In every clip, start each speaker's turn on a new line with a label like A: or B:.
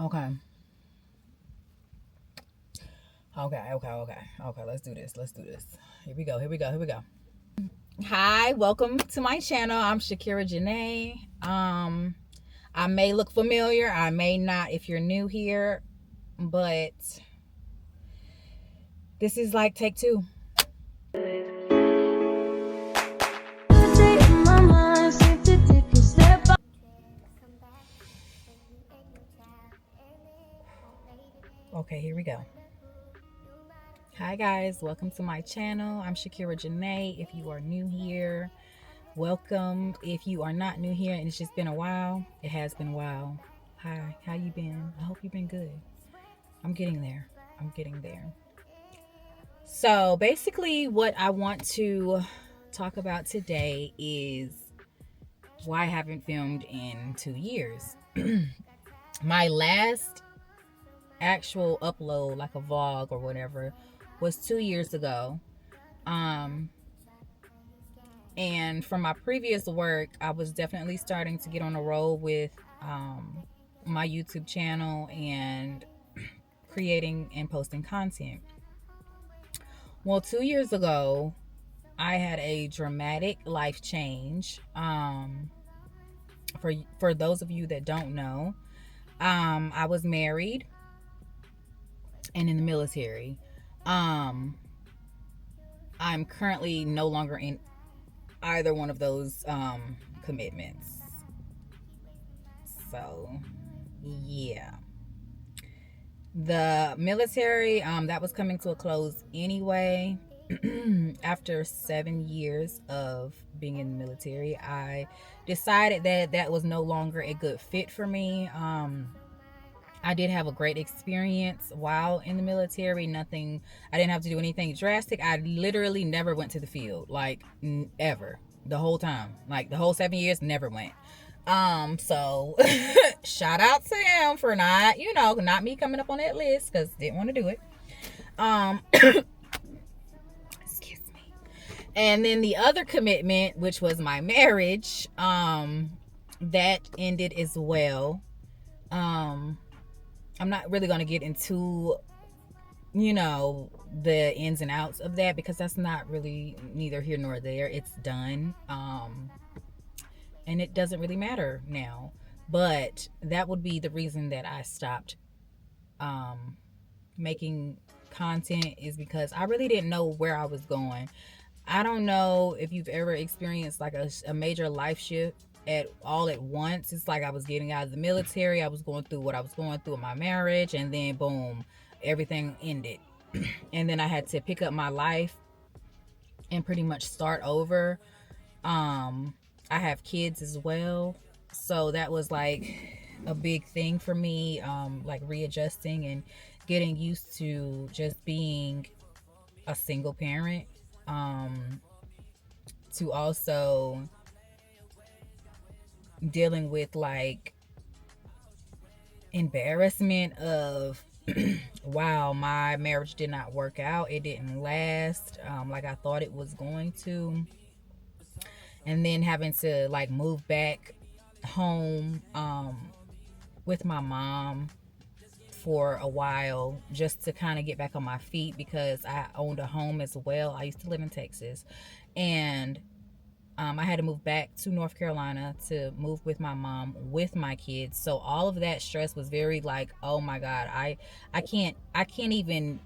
A: Okay. Okay. Let's do this. Here we go. Hi, welcome to my channel. I'm Shakira Janae. I may look familiar, I may not if you're new here, but this is like take two. Okay, here we go. Hi guys, welcome to my channel. I'm Shakira Janae. If you are new here, welcome. If you are not new here and it's just been a while, it has been a while. Hi, how you been? I hope you've been good. I'm getting there. So basically what I want to talk about today is why I haven't filmed in 2 years. My last actual upload, like a vlog or whatever, was 2 years ago. And from my previous work, I was definitely starting to get on a roll with my YouTube channel and creating and posting content. Well, 2 years ago, I had a dramatic life change. For those of you that don't know, I was married and in the military. I'm currently no longer in either one of those commitments. So, yeah. The military, that was coming to a close anyway. After 7 years of being in the military, I decided that that was no longer a good fit for me. I did have a great experience while in the military. I didn't have to do anything drastic. I literally never went to the field, like ever, the whole time, like the whole 7 years, never went. So shout out to him for not me coming up on that list, because didn't want to do it. Excuse me. And then the other commitment, which was my marriage, that ended as well. I'm not really going to get into, the ins and outs of that, because that's not really neither here nor there. It's done. And it doesn't really matter now. But that would be the reason that I stopped making content, is because I really didn't know where I was going. I don't know if you've ever experienced like a major life shift all at once. It's like I was getting out of the military, I was going through what I was going through in my marriage, and then boom, everything ended. And then I had to pick up my life and pretty much start over. I have kids as well, so that was like a big thing for me, like readjusting and getting used to just being a single parent, to also dealing with like embarrassment of wow, my marriage did not work out, it didn't last like I thought it was going to. And then having to like move back home with my mom for a while, just to kind of get back on my feet, because I owned a home as well. I used to live in Texas, and I had to move back to North Carolina to move with my mom with my kids. So all of that stress was very like, oh my God, I can't even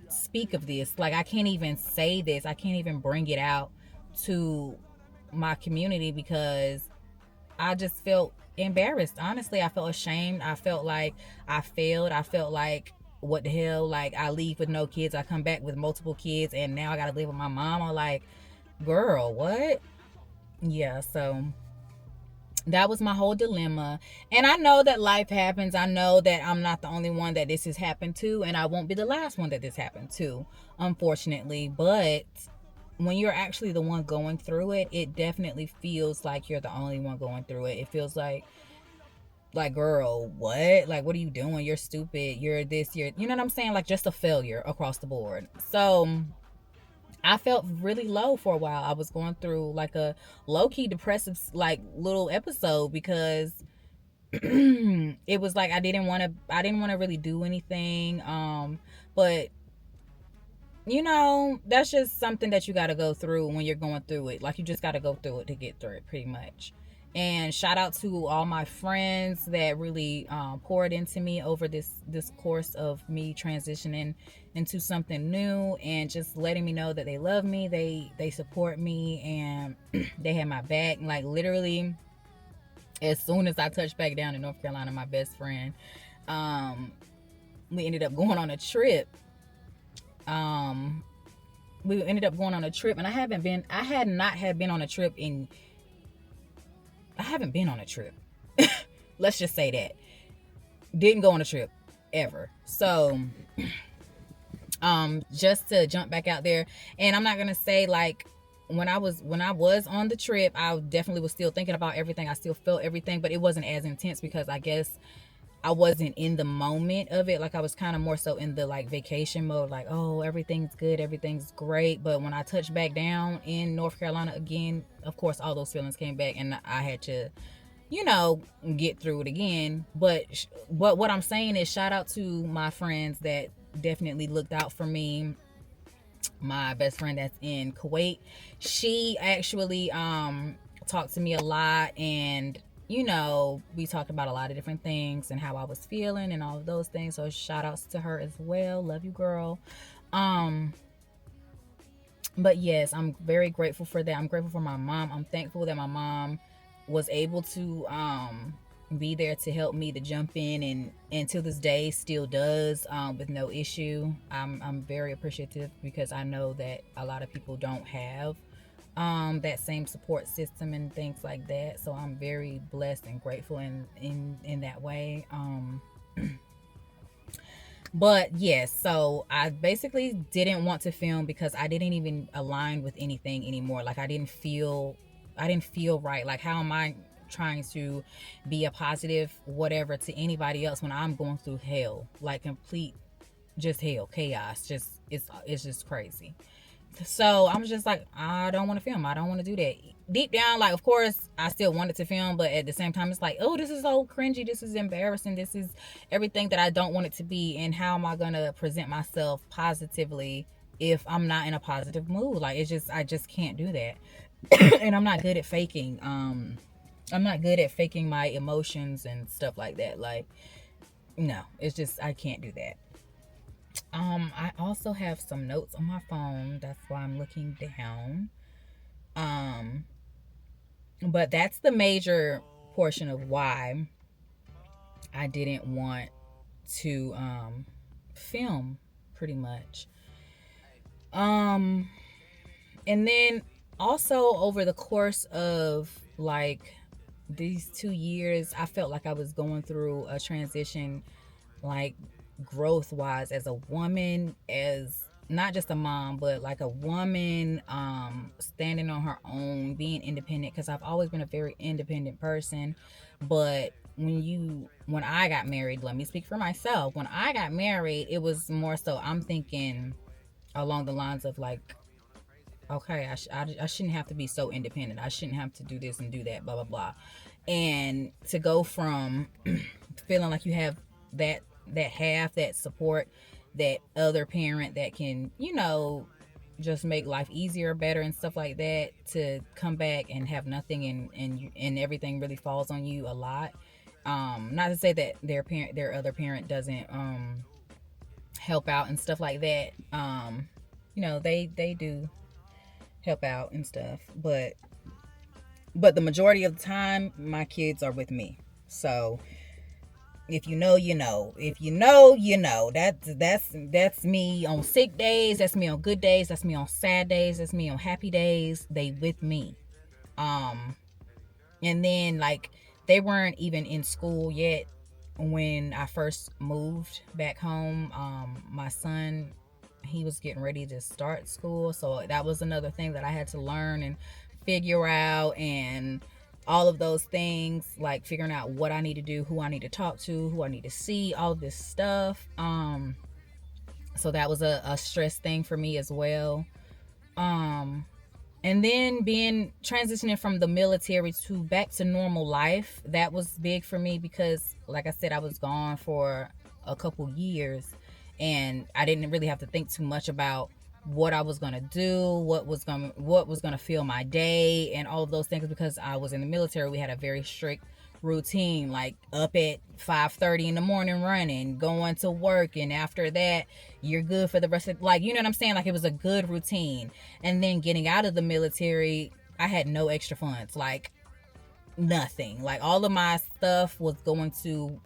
A: speak of this. Like I can't even say this. I can't even bring it out to my community, because I just felt embarrassed. Honestly, I felt ashamed. I felt like I failed. I felt like, what the hell? Like, I leave with no kids, I come back with multiple kids, and now I gotta live with my mom. I'm like, girl, what? Yeah, so that was my whole dilemma. And I know that life happens. I know that I'm not the only one that this has happened to, and I won't be the last one that this happened to, unfortunately. But when you're actually the one going through it, it definitely feels like you're the only one going through it. It feels like girl, what? Like, what are you doing? You're stupid. You're this, you know what I'm saying? Like, just a failure across the board. So I felt really low for a while. I was going through like a low-key depressive like little episode, because it was like I didn't want to really do anything. But that's just something that you got to go through when you're going through it. Like, you just got to go through it to get through it, pretty much. And shout out to all my friends that really poured into me over this course of me transitioning into something new, and just letting me know that they love me, they support me, and they had my back. Like, literally, as soon as I touched back down in North Carolina, my best friend, um, we ended up going on a trip. Um, we ended up going on a trip, and I had not had been on a trip in I haven't been on a trip. Let's just say that. Didn't go on a trip ever. So just to jump back out there, and I'm not gonna say, like, when I was on the trip, I definitely was still thinking about everything. I still felt everything, but it wasn't as intense because I guess I wasn't in the moment of it. Like, I was kind of more so in the, like, vacation mode, like, oh, everything's good, everything's great. But when I touched back down in North Carolina again, of course, all those feelings came back, and I had to, get through it again. But what I'm saying is, shout out to my friends that definitely looked out for me. My best friend that's in Kuwait, she actually talked to me a lot, and we talked about a lot of different things and how I was feeling and all of those things. So shout outs to her as well. Love you, girl. um but yes, I'm very grateful for that. I'm grateful for my mom. I'm thankful that my mom was able to be there to help me, to jump in, and to this day still does, with no issue. I'm very appreciative, because I know that a lot of people don't have that same support system and things like that. So I'm very blessed and grateful in that way. But yes, so I basically didn't want to film because I didn't even align with anything anymore. Like, I didn't feel right. Like, how am I trying to be a positive whatever to anybody else when I'm going through hell? Like, complete just hell, chaos. Just it's just crazy. So I'm just like, I don't want to film. I don't want to do that. Deep down, like, of course, I still wanted to film, but at the same time, it's like, oh, this is so cringy. This is embarrassing. This is everything that I don't want it to be. And how am I going to present myself positively if I'm not in a positive mood? Like, I just can't do that. And I'm not good at faking. I'm not good at faking my emotions and stuff like that. Like, no, it's just, I can't do that. I also have some notes on my phone. That's why I'm looking down. Um, but that's the major portion of why I didn't want to film, pretty much. Um, and then also, over the course of, like, these 2 years, I felt like I was going through a transition, like, growth wise, as a woman, as not just a mom, but like a woman, standing on her own, being independent, because I've always been a very independent person. But when I got married, let me speak for myself. When I got married, it was more so, I'm thinking along the lines of, like, okay, I shouldn't have to be so independent. I shouldn't have to do this and do that, blah blah blah. And to go from feeling like you have that half, that support, that other parent that can, just make life easier, better, and stuff like that, to come back and have nothing, and everything really falls on you a lot. Not to say that their other parent doesn't help out and stuff like that. They do help out and stuff, but the majority of the time, my kids are with me. So if you know, you know. If you know, you know. That's me on sick days. That's me on good days. That's me on sad days. That's me on happy days. They with me. Um, and then, like, they weren't even in school yet when I first moved back home. My son, he was getting ready to start school, so that was another thing that I had to learn and figure out, and all of those things, like figuring out what I need to do, who I need to talk to, who I need to see, all of this stuff. So that was a stress thing for me as well. Um And then being transitioning from the military to back to normal life, that was big for me because, like I said, I was gone for a couple years, and I didn't really have to think too much about what I was gonna do, what was gonna fill my day, and all of those things, because I was in the military. We had a very strict routine, like up at 5:30 in the morning running, going to work, and after that you're good for the rest of, like, you know what I'm saying, like it was a good routine. And then getting out of the military, I had no extra funds, like nothing. Like all of my stuff was going to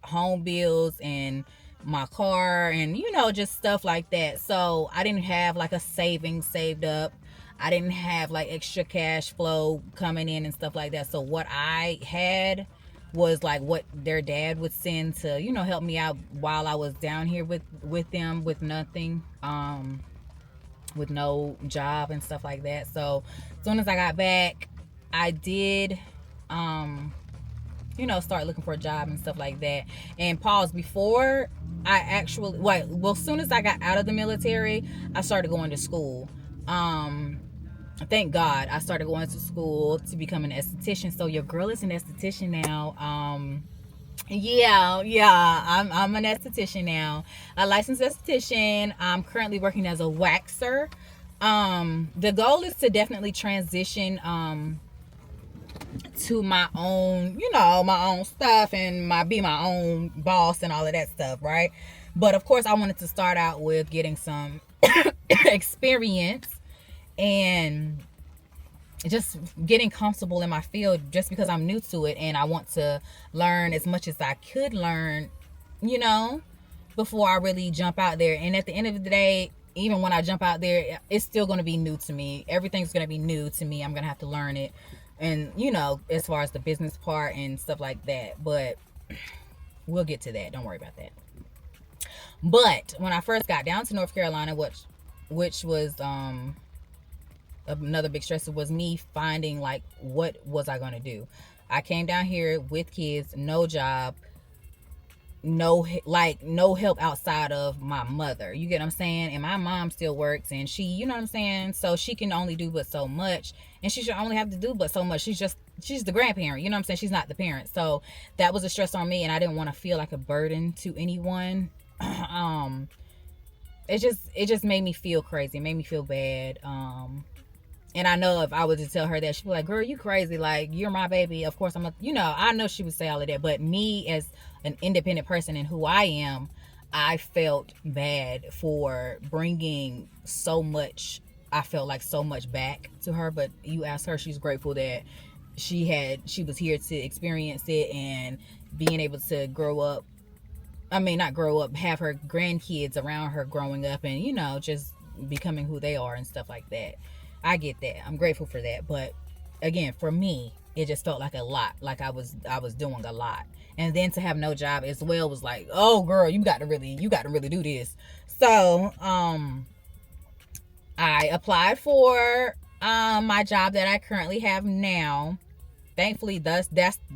A: home bills and my car and, you know, just stuff like that. So I didn't have like a savings saved up. I didn't have like extra cash flow coming in and stuff like that. So what I had was like what their dad would send to, you know, help me out while I was down here with them, with nothing, with no job and stuff like that. So as soon as I got back, I did you know, start looking for a job and stuff like that. And pause, before I actually, well, as soon as I got out of the military, I started going to school. Thank God I started going to school to become an esthetician. So your girl is an esthetician now. I'm an esthetician now, a licensed esthetician. I'm currently working as a waxer. The goal is to definitely transition to my own, you know, my own stuff, and be my own boss and all of that stuff, right? But of course I wanted to start out with getting some experience and just getting comfortable in my field, just because I'm new to it and I want to learn as much as I could learn, you know, before I really jump out there. And at the end of the day, even when I jump out there, it's still going to be new to me. Everything's going to be new to me. I'm going to have to learn it. And, you know, as far as the business part and stuff like that. But we'll get to that. Don't worry about that. But when I first got down to North Carolina, which was another big stressor, was me finding like what was I going to do. I came down here with kids, no job, no help outside of my mother, you get what I'm saying? And my mom still works, and she, you know what I'm saying, so she can only do but so much, and she should only have to do but so much. She's the grandparent, you know what I'm saying? She's not the parent. So that was a stress on me, and I didn't want to feel like a burden to anyone. It just made me feel crazy. It made me feel bad. And I know if I was to tell her that, she'd be like, girl, you crazy. Like, you're my baby. Of course, you know, I know she would say all of that. But me as an independent person and who I am, I felt bad for bringing so much, I felt like so much back to her. But you ask her, she's grateful that she was here to experience it and being able to grow up. I mean, not grow up, have her grandkids around her growing up and, you know, just becoming who they are and stuff like that. I get that. I'm grateful for that. But again, for me, it just felt like a lot. Like I was doing a lot. And then to have no job as well was like, oh girl, you got to really do this. So, I applied for my job that I currently have now. Thankfully, that's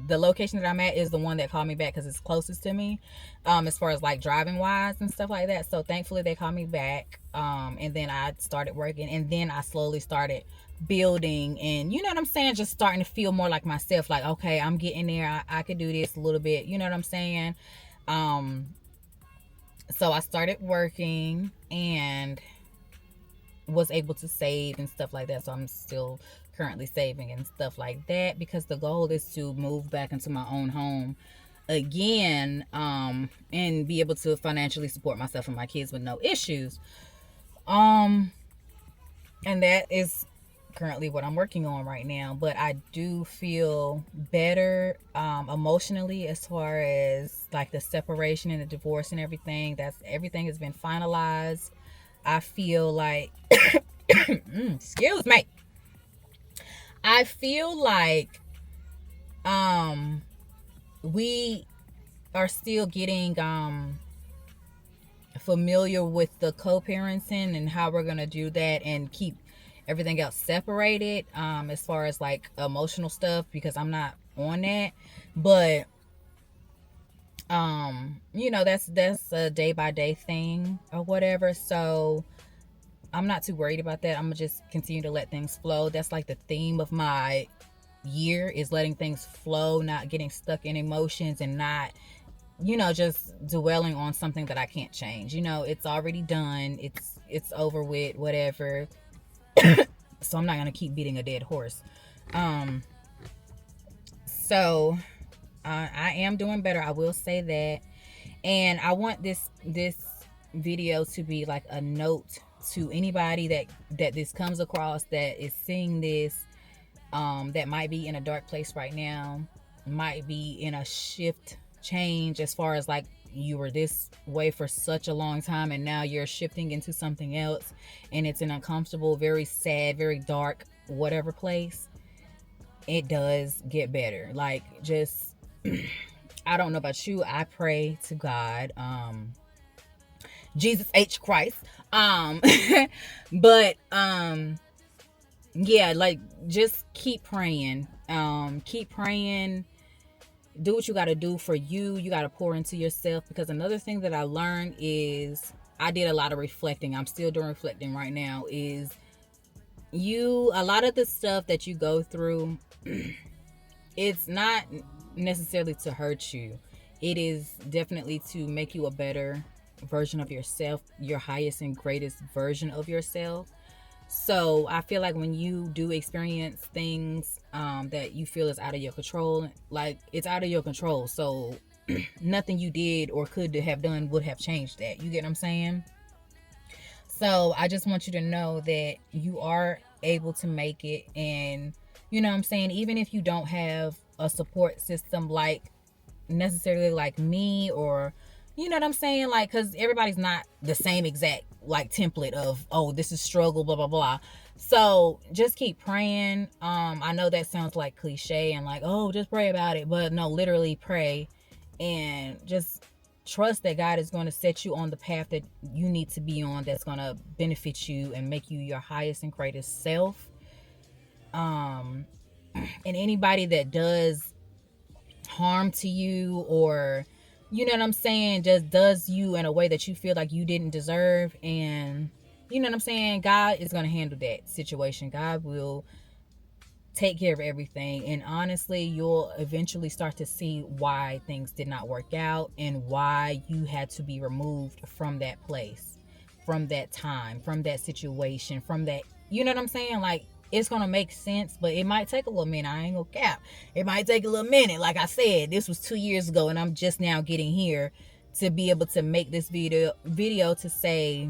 A: the location that I'm at is the one that called me back because it's closest to me, as far as like driving wise and stuff like that. So thankfully they called me back, and then I started working, and then I slowly started building, and you know what I'm saying, just starting to feel more like myself. Like, okay, I'm getting there. I could do this a little bit. You know what I'm saying? So I started working and was able to save and stuff like that. So I'm still currently saving and stuff like that, because the goal is to move back into my own home again, and be able to financially support myself and my kids with no issues. And that is currently what I'm working on right now. But I do feel better emotionally, as far as like the separation and the divorce and everything. Everything has been finalized. I feel like excuse me, I feel like we are still getting familiar with the co-parenting and how we're gonna do that and keep everything else separated, as far as like emotional stuff, because I'm not on that. But you know, that's a day by day thing or whatever. So I'm not too worried about that. I'm gonna just continue to let things flow. That's like the theme of my year, is letting things flow, not getting stuck in emotions, and not, just dwelling on something that I can't change. It's already done. It's over with, whatever. So I'm not gonna keep beating a dead horse. Um, so I am doing better. I will say that, and I want this video to be like a note to anybody that this comes across, that is seeing this, that might be in a dark place right now, might be in a shift change, as far as like you were this way for such a long time and now you're shifting into something else, and it's an uncomfortable, very sad, very dark, whatever place. It does get better. Like, just I don't know about you, I pray to God, Jesus H Christ, um but yeah, like, just keep praying, keep praying. Do what you got to do for you. You got to pour into yourself, because another thing that I learned is, I did a lot of reflecting, I'm still doing reflecting right now, is a lot of the stuff that you go through, it's not necessarily to hurt you. It is definitely to make you a better version of yourself, your highest and greatest version of yourself. So I feel like when you do experience things, that you feel is out of your control, like, it's out of your control. So nothing you did or could have done would have changed that. You get what I'm saying? So I just want you to know that you are able to make it. And you know what I'm saying? Even if you don't have a support system, like, necessarily like me, or you know what I'm saying, like, because everybody's not the same exact like template of, oh, this is struggle, blah blah blah. So just keep praying. I know that sounds like cliche and like, oh, just pray about it, but no, literally pray, and just trust that God is going to set you on the path that you need to be on, that's going to benefit you and make you your highest and greatest self. And anybody that does harm to you, or you know what I'm saying, just does you in a way that you feel like you didn't deserve, and you know what I'm saying, God is going to handle that situation. God will take care of everything, and honestly, you'll eventually start to see why things did not work out, and why you had to be removed from that place, from that time, from that situation, from that, you know what I'm saying, like, it's gonna make sense, but it might take a little minute. I ain't gonna cap. It might take a little minute. Like I said, this was 2 years ago, and I'm just now getting here to be able to make this video to say,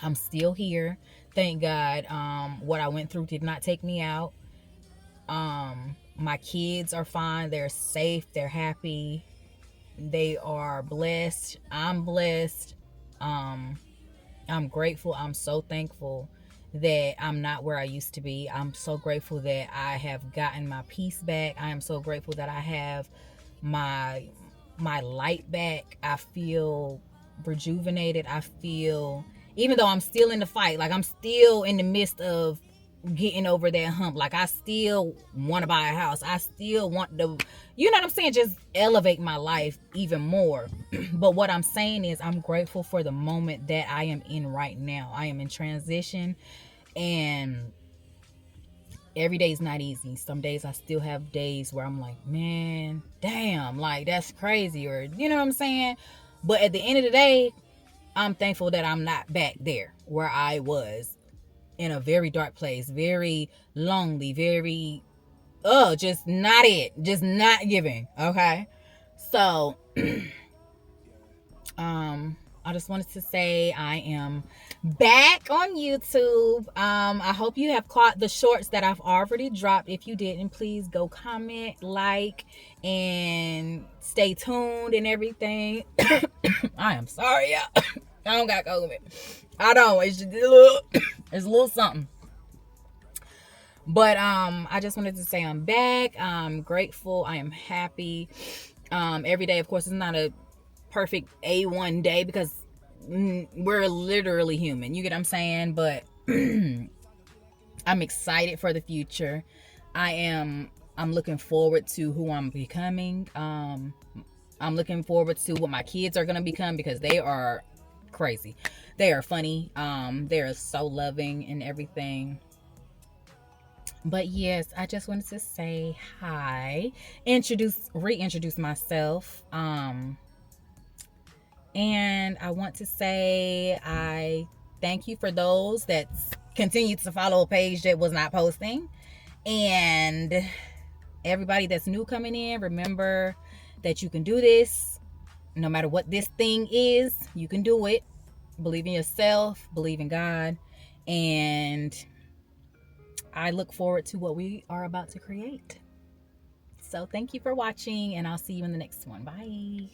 A: I'm still here. Thank God. What I went through did not take me out. My kids are fine. They're safe. They're happy. They are blessed. I'm blessed. I'm grateful. I'm so thankful that I'm not where I used to be. I'm so grateful that I have gotten my peace back. I am so grateful that I have my light back. I feel rejuvenated. I feel, even though I'm still in the fight, like, I'm still in the midst of getting over that hump. Like, I still want to buy a house. I still want to, you know what I'm saying, just elevate my life even more. But what I'm saying is, I'm grateful for the moment that I am in right now. I am in transition, and every day is not easy. Some days I still have days where I'm like, man, damn, like, that's crazy, or you know what I'm saying. But at the end of the day, I'm thankful that I'm not back there where I was, in a very dark place, very lonely, very, just not it, just not giving. Okay. So, I just wanted to say I am back on YouTube. I hope you have caught the shorts that I've already dropped. If you didn't, please go comment, like, and stay tuned and everything. I am sorry, y'all. I don't got COVID. I don't. It's just it's a little something. But I just wanted to say I'm back. I'm grateful. I am happy. Every day, of course, is not a perfect A1 day, because we're literally human. You get what I'm saying? But I'm excited for the future. I'm looking forward to who I'm becoming. I'm looking forward to what my kids are going to become, because they are crazy. They are funny. They're so loving and everything. But yes, I just wanted to say hi, reintroduce myself. And I want to say I thank you for those that continue to follow a page that was not posting. And everybody that's new coming in, remember that you can do this. No matter what this thing is, you can do it. Believe in yourself, believe in God. And I look forward to what we are about to create. So thank you for watching, and I'll see you in the next one. Bye.